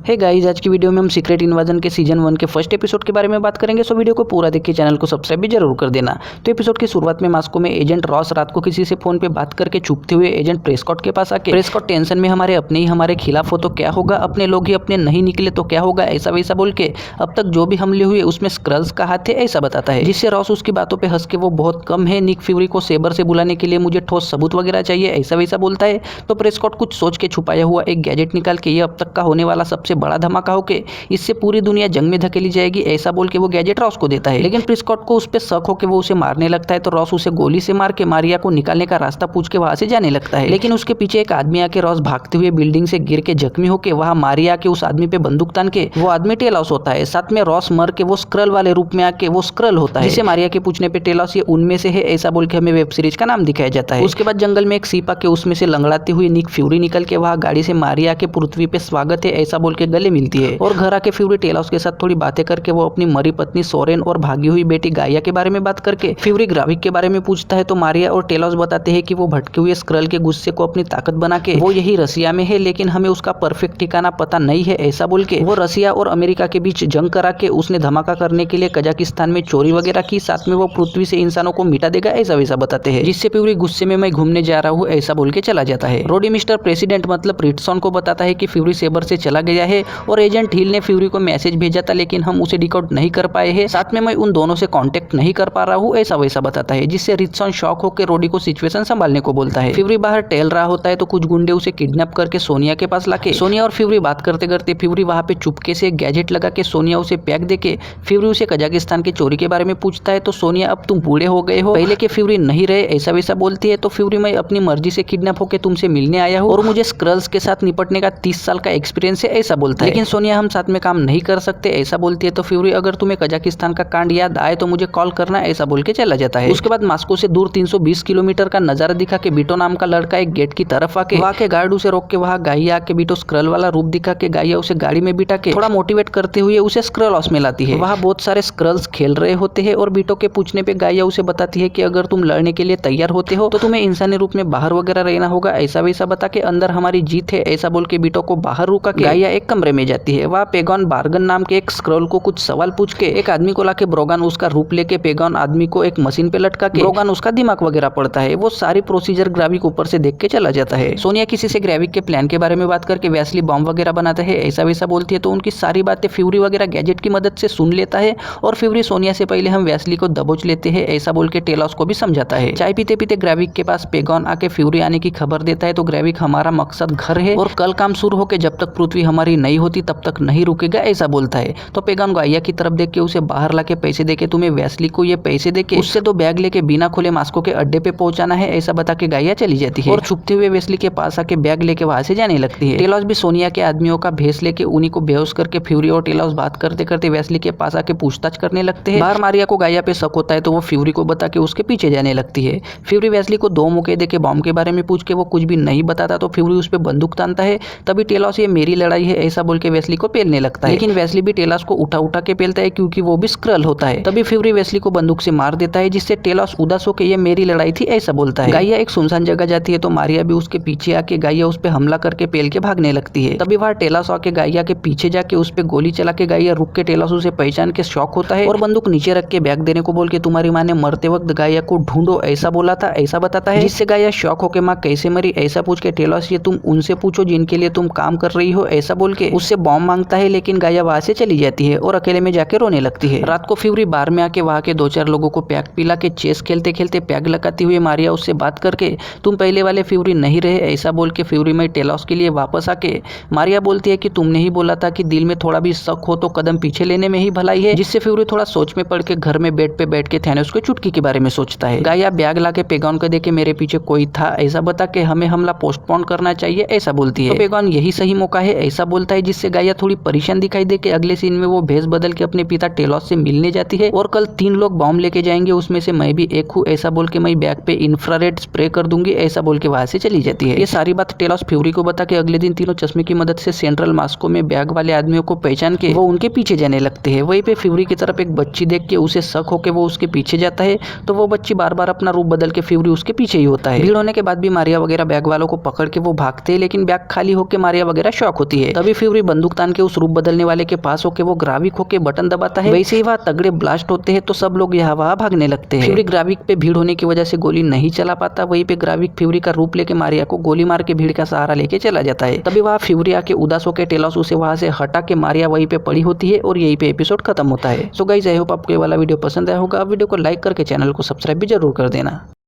Hey guys, आज की video में हम सीक्रेट इन्वाजन के सीजन 1 के फर्स्ट एपिसोड के बारे में बात करेंगे। सो वीडियो को पूरा देखिए, चैनल को सब्सक्राइब भी जरूर कर देना। तो एपिसोड की शुरुआत में मास्को में एजेंट रॉस रात को किसी से फोन पे बात करके चुपते हुए एजेंट प्रेस्कॉट के पास आके, प्रेस्कॉट टेंशन में हमारे खिलाफ हो तो क्या होगा, अपने लोग ही अपने नहीं निकले तो क्या होगा, ऐसा वैसा बोल के अब तक जो भी हमले हुए उसमें स्क्रल्स का हाथ है ऐसा बताता है। जिससे रॉस उसकी बातों पर हंस के वो बहुत कम है, निक फ्यूरी को सेबर से बुलाने के लिए मुझे ठोस सबूत वगैरह चाहिए ऐसा वैसा बोलता है। तो प्रेस्कॉट कुछ सोच के छुपाया हुआ एक गैजेट निकाल के ये अब तक का होने वाला सबसे बड़ा धमाका होके इससे पूरी दुनिया जंग में धकेली जाएगी ऐसा बोल के वो गैजेट रॉस को देता है। लेकिन प्रेस्कॉट को उस पे शक हो के वो उसे मारने लगता है। तो रॉस उसे गोली से मार के मारिया को निकालने का रास्ता पूछ के वहां से जाने लगता है। लेकिन उसके पीछे एक आदमी आके रॉस भागते हुए बिल्डिंग से गिर के जख्मी होके वहां मारिया के उस आदमी पे बंदूक तान के वो आदमी टेलॉस होता है। साथ में रॉस मर के वो स्क्रल वाले रूप में आके वो स्क्रल होता है, जिसे मारिया के पूछने पे टेलॉस ये उनमें से है ऐसा बोल के हमें वेब सीरीज का नाम दिखाया जाता है। उसके बाद जंगल में एक सीप आके उसमें से लंगड़ाती हुई निक फ्यूरी निकल के वहां गाड़ी से मारिया के पृथ्वी पे स्वागत है ऐसा बोल के गले मिलती है। और घर आके फ्यूरी टेलॉस के साथ थोड़ी बातें करके वो अपनी मरी पत्नी सोरेन और भागी हुई बेटी गाया के बारे में बात करके फ्यूरी ग्राविक के बारे में पूछता है। तो मारिया और टेलॉस बताते हैं कि वो भटके हुए स्क्रल के गुस्से को अपनी ताकत बना के वो यही रसिया में है, लेकिन हमें उसका परफेक्ट ठिकाना पता नहीं है ऐसा बोल के वो रसिया और अमेरिका के बीच जंग करा के उसने धमाका करने के लिए कजाकिस्तान में चोरी वगैरह की, साथ में वो पृथ्वी से इंसानों को मिटा देगा ऐसा वैसा बताते हैं। जिससे फ्यूरी गुस्से में मैं घूमने जा रहा हूँ ऐसा बोल के चला जाता है। रोडी मिस्टर प्रेसिडेंट मतलब रिटसन को बताता है कि फ्यूरी सेबर से चला गया है और एजेंट हिल ने फ्यूरी को मैसेज भेजा था लेकिन हम उसे डिकोड नहीं कर पाए हैं, साथ में मैं उन दोनों से कांटेक्ट नहीं कर पा रहा हूँ ऐसा वैसा बताता है। जिससे रिटसन शॉक होकर रोडी को सिचुएशन संभालने को बोलता है। फ्यूरी बाहर टहल रहा होता है तो कुछ गुंडे उसे किडनैप करके सोनिया के पास लाके सोनिया और फ्यूरी बात करते करते फ्यूरी वहां पे चुपके से एक गैजेट लगा के सोनिया उसे पैक देके फ्यूरी उसे कजाकिस्तान के चोरी के बारे में पूछता है। तो सोनिया अब तुम बूढ़े हो गए हो, पहले के फ्यूरी नहीं रहे ऐसा वैसा बोलती है। तो फ्यूरी मैं अपनी मर्जी से किडनैप होकर तुमसे मिलने आया हूँ और मुझे स्क्रल्स के साथ निपटने का 30 साल का एक्सपीरियंस है ऐसा बोलता है। लेकिन सोनिया हम साथ में काम नहीं कर सकते ऐसा बोलती है। तो फ्यूरी अगर तुम्हें कजाकिस्तान का कांड याद आए तो मुझे कॉल करना ऐसा बोल के चला जाता है। उसके बाद मास्को से दूर 320 किलोमीटर का नजारा दिखा के बीटो नाम का लड़का एक गेट की तरफ आके वहां के गार्ड उसे रोक के वहां गाइया आके बीटो स्क्रल वाला रूप दिखा के गाइया उसे गाड़ी में बिठा के थोड़ा मोटिवेट करते हुए उसे स्क्रल हाउस में लाती है। वहां बहुत सारे स्क्रल्स खेल रहे होते हैं और बीटो के पूछने पे गाइया उसे बताती है कि अगर तुम लड़ने के लिए तैयार होते हो तो तुम्हें इंसानी रूप में बाहर वगैरह रहना होगा ऐसा वैसा बता के अंदर हमारी जीत है ऐसा बोल के बीटो को बाहर रुका के गाइया एक कमरे में जाती है। वहां पेगॉन बार्गन नाम के एक स्क्रल को कुछ सवाल पूछ के एक आदमी को लाके ब्रोगान उसका रूप लेके पेगॉन आदमी को एक मशीन पे लटका के ब्रोगान उसका दिमाग वगैरह पड़ता है। वो सारी प्रोसीजर ग्राविक ऊपर से देख के चला जाता है। सोनिया किसी से ग्राविक के प्लान के बारे में बात करके वैसली बॉम्ब वगैरह बनाता है ऐसा वैसा बोलती है। तो उनकी सारी बातें फ्यूरी वगैरह गैजेट की मदद से सुन लेता है और फ्यूरी सोनिया से पहले हम वैसली को दबोच लेते हैं ऐसा बोल के टेलॉस को भी समझाता है। चाय पीते पीते ग्राविक के पास पेगॉन आके फ्यूरी आने की खबर देता है। तो ग्राविक हमारा मकसद घर है और कल काम शुरू होकर जब तक पृथ्वी हमारी नहीं होती तब तक नहीं रुकेगा ऐसा बोलता है। तो पेगॉन गाइया की तरफ देख के उसे बाहर लाके पैसे देके तुम्हें वैसली को ये पैसे देके उससे 2 बैग लेके बिना खोले मास्को के अड्डे पे पहुंचाना है ऐसा बता के गाइया चली जाती है और छुपते हुए वैसली के पास आके बैग लेके वहां से जाने लगती है। टेलॉस भी सोनिया के आदमियों का भेष लेके उन्हीं को बेहोश करके फ्यूरी और टेलॉस बात करते करते वैसली के पास आके पूछताछ करने लगते हैं। बाहर मारिया को गाइया पे शक होता है तो वो फ्यूरी को बता के उसके पीछे जाने लगती है। फ्यूरी वैसली को 2 मौके देके बॉम्ब के बारे में पूछ के वो कुछ भी नहीं बताता तो फ्यूरी उस पर बंदूक तानता है। तभी टेलॉस ये मेरी लड़ाई है ऐसा बोल के वैसली को पेलने लगता है। लेकिन वैसली भी टेलॉस को उठा उठा के पेलता है क्योंकि वो भी स्क्रल होता है। तभी फ्यूरी वैसली को बंदूक से मार देता है जिससे टेलॉस उदास होकर ये मेरी लड़ाई थी ऐसा बोलता है। गाइया एक सुनसान जगह जाती है तो मारिया भी उसके पीछे आके गाइया उस पे हमला करके पेल के भागने लगती है। तभी वहां टेलॉस आके गाइया के पीछे जाके उस पे गोली चला के गाइया रुक के टेलॉस उसे पहचान के शॉक होता है और बंदूक नीचे रख के बैग देने को बोल के तुम्हारी माँ ने मरते वक्त गाइया को ढूंढो ऐसा बोला था ऐसा बताता है। जिससे गाइया शॉक होके माँ कैसे मरी ऐसा पूछ के टेलॉस ये तुम उनसे पूछो जिनके लिए तुम काम कर रही हो ऐसा बोल के उससे बॉम्ब मांगता है। लेकिन गाइया वहां से चली जाती है और अकेले में जाके रोने लगती है। रात को फ्यूरी बार में आके वहां के 2-4 लोगों को पैक पिला के चेस खेलते खेलते पैग लगाती हुई मारिया उससे बात करके तुम पहले वाले फ्यूरी नहीं रहे ऐसा बोल के फ्यूरी में टेलॉस के लिए वापस आके मारिया बोलती है कि तुमने ही बोला था कि दिल में थोड़ा भी शक हो तो कदम पीछे लेने में ही भलाई है। जिससे फ्यूरी थोड़ा सोच में पड़ के घर में बेड पे बैठ के थैनोस को चुटकी के बारे में सोचता है। गाइया बैग ला के पेगॉन को देके मेरे पीछे कोई था ऐसा बता के हमें हमला पोस्टपोन करना चाहिए ऐसा बोलती है। तो पेगॉन यही सही मौका है ऐसा बोलता है। जिससे गाइया थोड़ी परेशान दिखाई दे के अगले सीन में वो भेष बदल के अपने पिता टेलॉस से मिलने जाती है और कल 3 लोग बॉम्ब लेके जाएंगे उसमें से मैं भी एक हूँ ऐसा बोल के मैं बैग पे इंफ्रारेड स्प्रे कर दूंगी ऐसा बोल के वहां से चली जाती है। ये सारी बात टेलॉस फ्यूरी को बता के अगले दिन तीनों चश्मे की मदद से सेंट्रल मास्को में बैग वाले आदमियों को पहचान के वो उनके पीछे जाने लगते हैं। वहीं पे फ्यूरी की तरफ एक बच्ची देख के उसे शक होके वो उसके पीछे जाता है तो वो बच्ची बार बार अपना रूप बदल के फ्यूरी उसके पीछे ही होता है। भीड़ होने के बाद भी मारिया वगैरह बैग वालों को पकड़ के वो भागते हैं लेकिन बैग खाली होकर मारिया वगैरह शॉक होती है। तभी फ्यूरी बंदूक तान के उस रूप बदलने वाले के पास होके वो ग्राविक होके बटन दबाता है। वैसे ही वहाँ तगड़े ब्लास्ट होते हैं तो सब लोग यहाँ वहाँ भागने लगते हैं। फ्यूरी ग्राविक पे भीड़ होने की वजह से गोली नहीं चला पाता। वहीं पे ग्राविक फ्यूरी का रूप लेके मारिया को गोली मार के भीड़ का सहारा लेके चला जाता है। तभी वहाँ फ्यूरी आके उदास होकर टेलॉस उसे वहाँ से हटा के मारिया वहीं पे पड़ी होती है और यहीं पे एपिसोड खत्म होता है। सो गाइस, आई होप आपको ये वाला वीडियो पसंद आया होगा। आप वीडियो को लाइक करके चैनल को सब्सक्राइब भी जरूर कर देना।